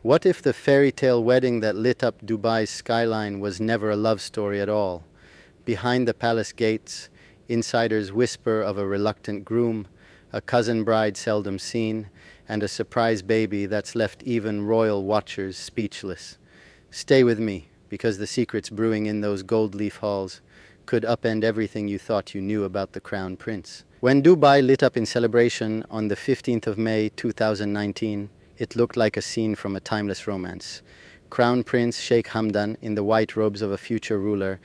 What if the fairy tale wedding that lit up Dubai's skyline was never a love story at all? Behind the palace gates, insiders whisper of a reluctant groom, a cousin bride seldom seen, and a surprise baby that's left even royal watchers speechless. Stay with me, because the secrets brewing in those gold leaf halls could upend everything you thought you knew about the crown prince. When Dubai lit up in celebration on the 15th of May 2019, it looked like a scene from a timeless romance. Crown Prince Sheikh Hamdan, in the white robes of a future ruler,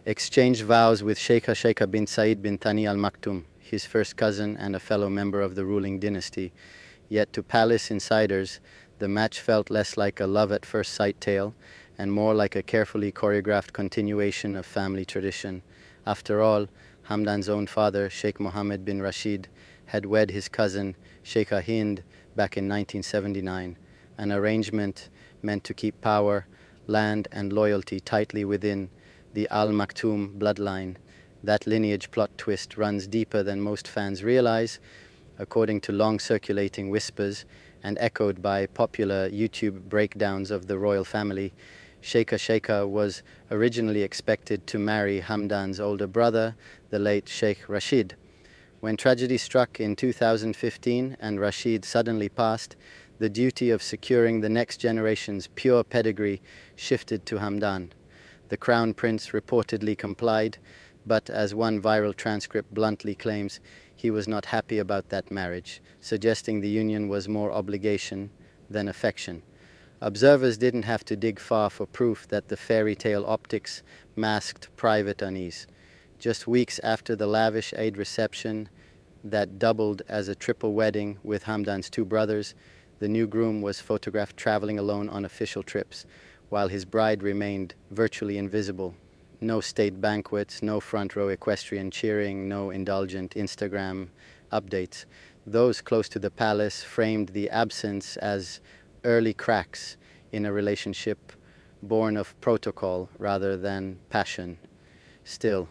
exchanged vows with Sheikha bin Said bin Thani Al Maktoum, his first cousin and a fellow member of the ruling dynasty. Yet to palace insiders, the match felt less like a love at first sight tale and more like a carefully choreographed continuation of family tradition. After all, Hamdan's own father, Sheikh Mohammed bin Rashid, had wed his cousin, Sheikha Hind, back in 1979, an arrangement meant to keep power, land, and loyalty tightly within the Al Maktoum bloodline. That lineage plot twist runs deeper than most fans realize, according to long circulating whispers and echoed by popular YouTube breakdowns of the royal family. Sheikha was originally expected to marry Hamdan's older brother, the late Sheikh Rashid. When tragedy struck in 2015 and Rashid suddenly passed, the duty of securing the next generation's pure pedigree shifted to Hamdan. The crown prince reportedly complied, but as one viral transcript bluntly claims, he was not happy about that marriage, suggesting the union was more obligation than affection. Observers didn't have to dig far for proof that the fairy tale optics masked private unease. Just weeks after the lavish Eid reception that doubled as a triple wedding with Hamdan's two brothers, the new groom was photographed traveling alone on official trips, while his bride remained virtually invisible. No state banquets, no front row equestrian cheering, no indulgent Instagram updates. Those close to the palace framed the absence as early cracks in a relationship born of protocol rather than passion. Still,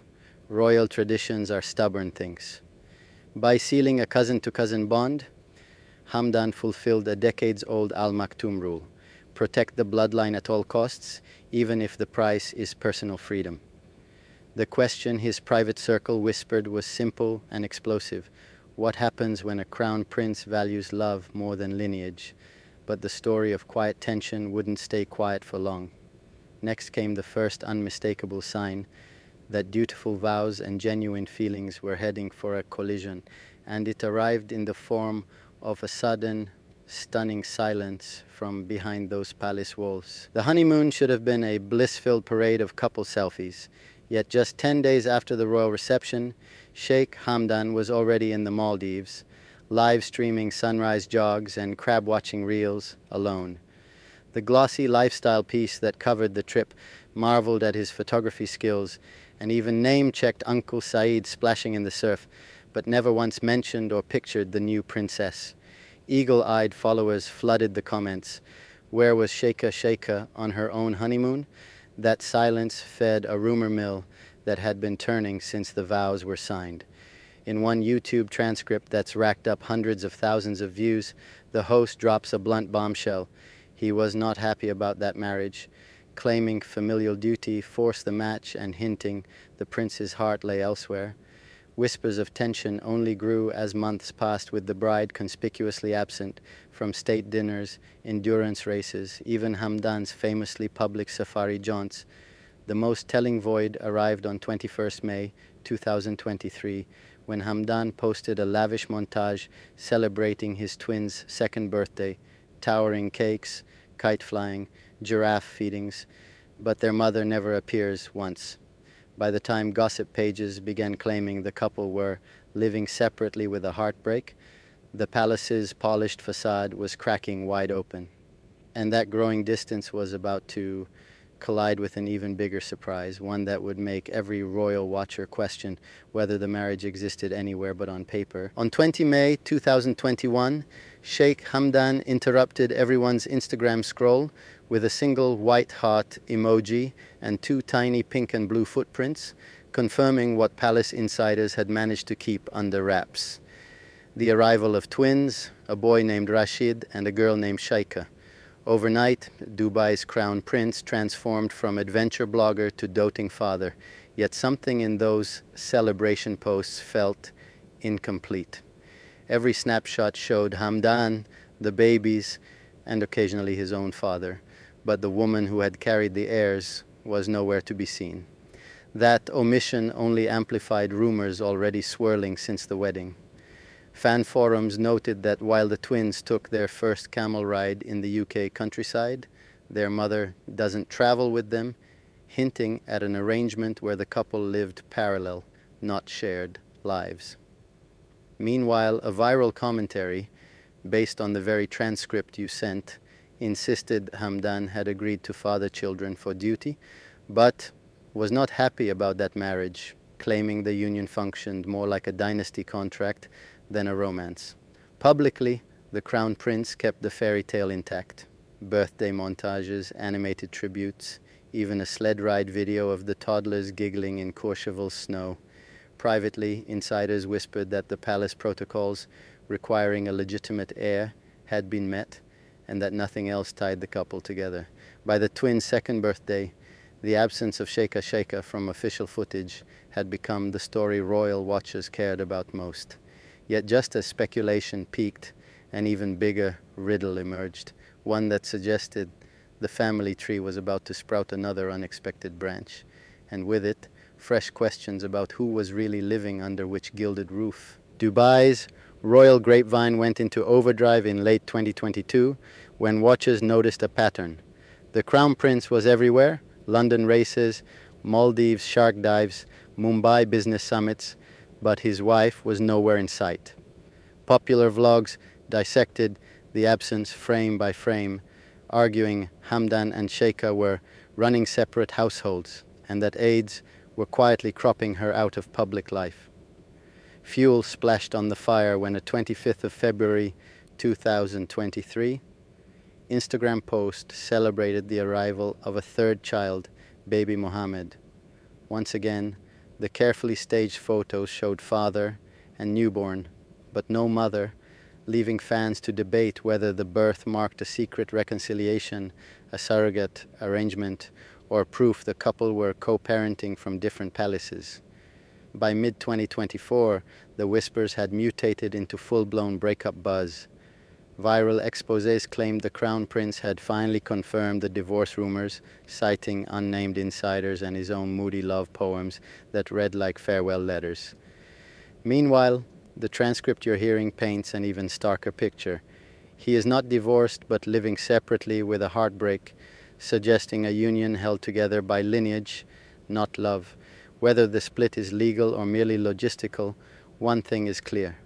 royal traditions are stubborn things. By sealing a cousin-to-cousin bond, Hamdan fulfilled a decades-old Al Maktoum rule: protect the bloodline at all costs, even if the price is personal freedom. The question his private circle whispered was simple and explosive. What happens when a crown prince values love more than lineage? But the story of quiet tension wouldn't stay quiet for long. Next came the first unmistakable sign that dutiful vows and genuine feelings were heading for a collision, and it arrived in the form of a sudden, stunning silence from behind those palace walls. The honeymoon should have been a bliss-filled parade of couple selfies, yet just 10 days after the royal reception, Sheikh Hamdan was already in the Maldives, live streaming sunrise jogs and crab-watching reels alone. The glossy lifestyle piece that covered the trip marveled at his photography skills and even name-checked Uncle Saeed splashing in the surf, but never once mentioned or pictured the new princess. Eagle-eyed followers flooded the comments. Where was Sheikha on her own honeymoon? That silence fed a rumor mill that had been turning since the vows were signed. In one YouTube transcript that's racked up hundreds of thousands of views, the host drops a blunt bombshell. He was not happy about that marriage, claiming familial duty forced the match and hinting the prince's heart lay elsewhere. Whispers of tension only grew as months passed, with the bride conspicuously absent from state dinners, endurance races, even Hamdan's famously public safari jaunts. The most telling void arrived on 21st May 2023, when Hamdan posted a lavish montage celebrating his twins' second birthday, towering cakes, kite flying, giraffe feedings, but their mother never appears once. By the time gossip pages began claiming the couple were living separately with a heartbreak, the palace's polished facade was cracking wide open. And that growing distance was about to collide with an even bigger surprise, one that would make every royal watcher question whether the marriage existed anywhere but on paper. On 20 May 2021, Sheikh Hamdan interrupted everyone's Instagram scroll with a single white heart emoji and two tiny pink and blue footprints, confirming what palace insiders had managed to keep under wraps: the arrival of twins, a boy named Rashid and a girl named Sheikha. Overnight, Dubai's crown prince transformed from adventure blogger to doting father, yet something in those celebration posts felt incomplete. Every snapshot showed Hamdan, the babies, and occasionally his own father, but the woman who had carried the heirs was nowhere to be seen. That omission only amplified rumors already swirling since the wedding. Fan forums noted that while the twins took their first camel ride in the UK countryside, their mother doesn't travel with them, hinting at an arrangement where the couple lived parallel, not shared, lives. Meanwhile, a viral commentary, based on the very transcript you sent, insisted Hamdan had agreed to father children for duty, but was not happy about that marriage, claiming the union functioned more like a dynasty contract than a romance. Publicly, the crown prince kept the fairy tale intact. Birthday montages, animated tributes, even a sled ride video of the toddlers giggling in Courchevel's snow. Privately, insiders whispered that the palace protocols requiring a legitimate heir had been met, and that nothing else tied the couple together. By the twins' second birthday, the absence of Sheikha from official footage had become the story royal watchers cared about most. Yet just as speculation peaked, an even bigger riddle emerged, one that suggested the family tree was about to sprout another unexpected branch, and with it, fresh questions about who was really living under which gilded roof. Dubai's royal grapevine went into overdrive in late 2022 when watchers noticed a pattern. The crown prince was everywhere: London races, Maldives shark dives, Mumbai business summits, but his wife was nowhere in sight. Popular vlogs dissected the absence frame by frame, arguing Hamdan and Sheikha were running separate households and that aides were quietly cropping her out of public life. Fuel splashed on the fire when a 25th of February 2023 Instagram post celebrated the arrival of a third child, baby Mohammed. Once again, the carefully staged photos showed father and newborn, but no mother, leaving fans to debate whether the birth marked a secret reconciliation, a surrogate arrangement, or proof the couple were co-parenting from different palaces. By mid-2024, the whispers had mutated into full-blown breakup buzz. Viral exposés claimed the crown prince had finally confirmed the divorce rumors, citing unnamed insiders and his own moody love poems that read like farewell letters. Meanwhile, the transcript you're hearing paints an even starker picture. He is not divorced but living separately with a heartbreak, suggesting a union held together by lineage, not love. Whether the split is legal or merely logistical, one thing is clear.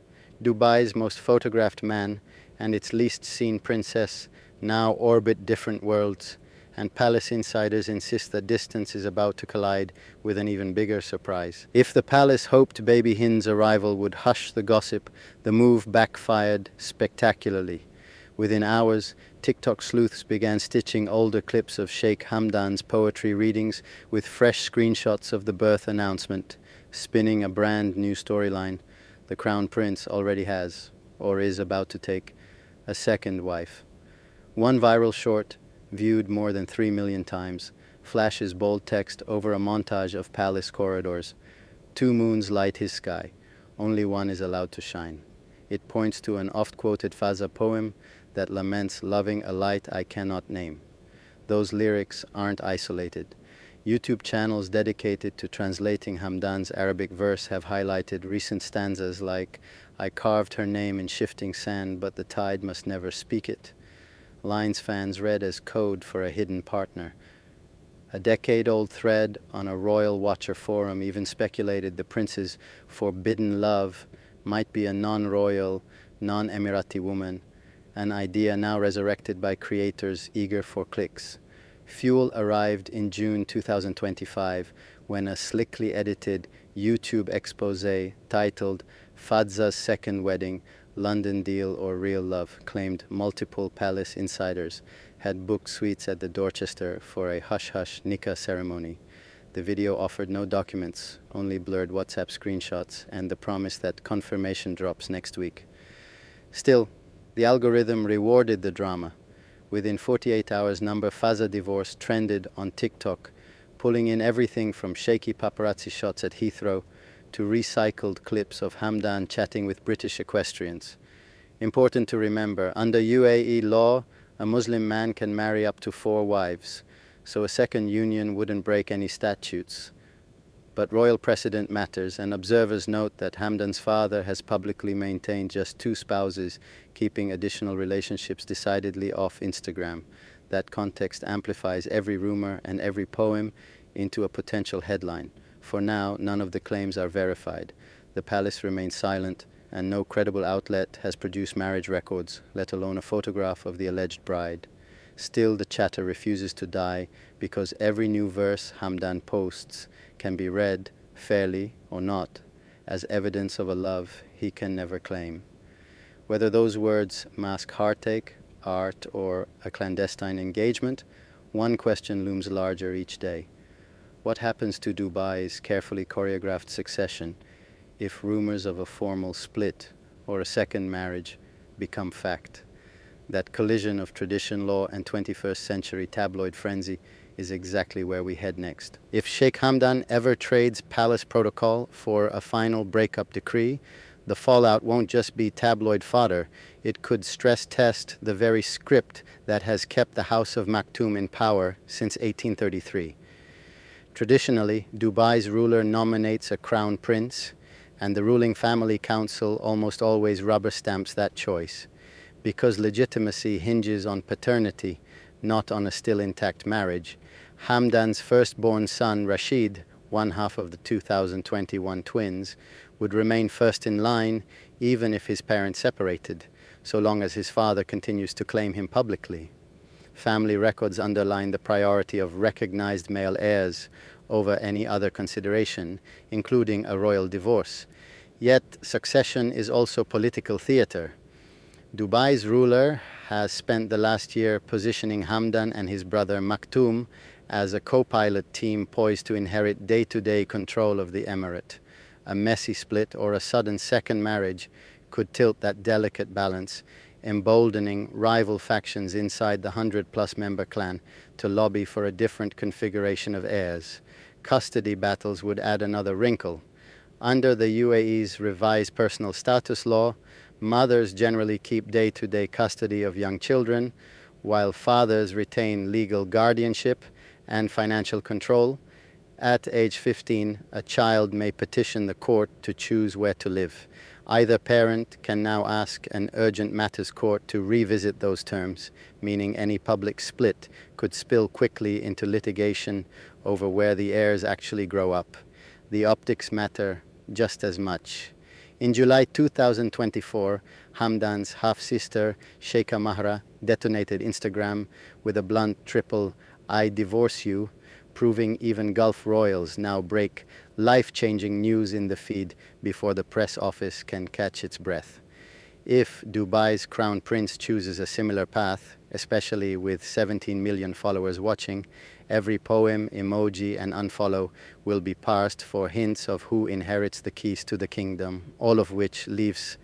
Dubai's most photographed man and its least seen princess now orbit different worlds, and palace insiders insist that distance is about to collide with an even bigger surprise. If the palace hoped baby Hind's arrival would hush the gossip, the move backfired spectacularly. Within hours, TikTok sleuths began stitching older clips of Sheikh Hamdan's poetry readings with fresh screenshots of the birth announcement, spinning a brand new storyline. The crown prince already has, or is about to take, a second wife. One viral short, viewed more than 3 million times, flashes bold text over a montage of palace corridors. 2 moons light his sky, only one is allowed to shine. It points to an oft-quoted Fazza poem that laments loving a light I cannot name. Those lyrics aren't isolated. YouTube channels dedicated to translating Hamdan's Arabic verse have highlighted recent stanzas like, "I carved her name in shifting sand, but the tide must never speak it." Lines fans read as code for a hidden partner. A decade-old thread on a royal watcher forum even speculated the prince's forbidden love might be a non-royal, non-Emirati woman, an idea now resurrected by creators eager for clicks. Fuel arrived in June 2025 when a slickly edited YouTube expose titled "Fazza's Second Wedding, London Deal or Real Love" claimed multiple palace insiders had booked suites at the Dorchester for a hush-hush nikah ceremony. The video offered no documents, only blurred WhatsApp screenshots and the promise that confirmation drops next week. Still, the algorithm rewarded the drama, Within 48 hours, number Fazza divorce trended on TikTok, pulling in everything from shaky paparazzi shots at Heathrow to recycled clips of Hamdan chatting with British equestrians. Important to remember, under UAE law, a Muslim man can marry up to 4 wives, so a second union wouldn't break any statutes. But royal precedent matters, and observers note that Hamdan's father has publicly maintained just 2 spouses, keeping additional relationships decidedly off Instagram. That context amplifies every rumor and every poem into a potential headline. For now, none of the claims are verified. The palace remains silent, and no credible outlet has produced marriage records, let alone a photograph of the alleged bride. Still, the chatter refuses to die, because every new verse Hamdan posts can be read, fairly or not, as evidence of a love he can never claim. Whether those words mask heartache, art, or a clandestine engagement, one question looms larger each day. What happens to Dubai's carefully choreographed succession if rumors of a formal split or a second marriage become fact? That collision of tradition law and 21st century tabloid frenzy is exactly where we head next. If Sheikh Hamdan ever trades palace protocol for a final breakup decree, the fallout won't just be tabloid fodder, it could stress test the very script that has kept the House of Maktoum in power since 1833. Traditionally, Dubai's ruler nominates a crown prince, and the ruling family council almost always rubber stamps that choice. Because legitimacy hinges on paternity, not on a still intact marriage, Hamdan's firstborn son, Rashid, one half of the 2021 twins, would remain first in line even if his parents separated, so long as his father continues to claim him publicly. Family records underline the priority of recognized male heirs over any other consideration, including a royal divorce. Yet, succession is also political theater. Dubai's ruler has spent the last year positioning Hamdan and his brother Maktoum as a co-pilot team poised to inherit day-to-day control of the emirate. A messy split or a sudden second marriage could tilt that delicate balance, emboldening rival factions inside the 100-plus member clan to lobby for a different configuration of heirs. Custody battles would add another wrinkle. Under the UAE's revised personal status law, mothers generally keep day-to-day custody of young children, while fathers retain legal guardianship and financial control. At age 15, a child may petition the court to choose where to live. Either parent can now ask an urgent matters court to revisit those terms, meaning any public split could spill quickly into litigation over where the heirs actually grow up. The optics matter just as much. In July 2024, Hamdan's half-sister, Sheikha Mahra, detonated Instagram with a blunt triple "I divorce you," proving even Gulf royals now break life-changing news in the feed before the press office can catch its breath. If Dubai's crown prince chooses a similar path, especially with 17 million followers watching, every poem, emoji, and unfollow will be parsed for hints of who inherits the keys to the kingdom, all of which leaves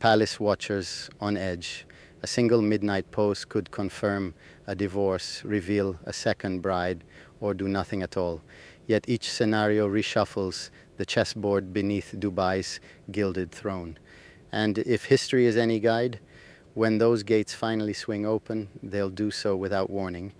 palace watchers on edge. A single midnight post could confirm a divorce, reveal a second bride, or do nothing at all. Yet each scenario reshuffles the chessboard beneath Dubai's gilded throne. And if history is any guide, when those gates finally swing open, they'll do so without warning.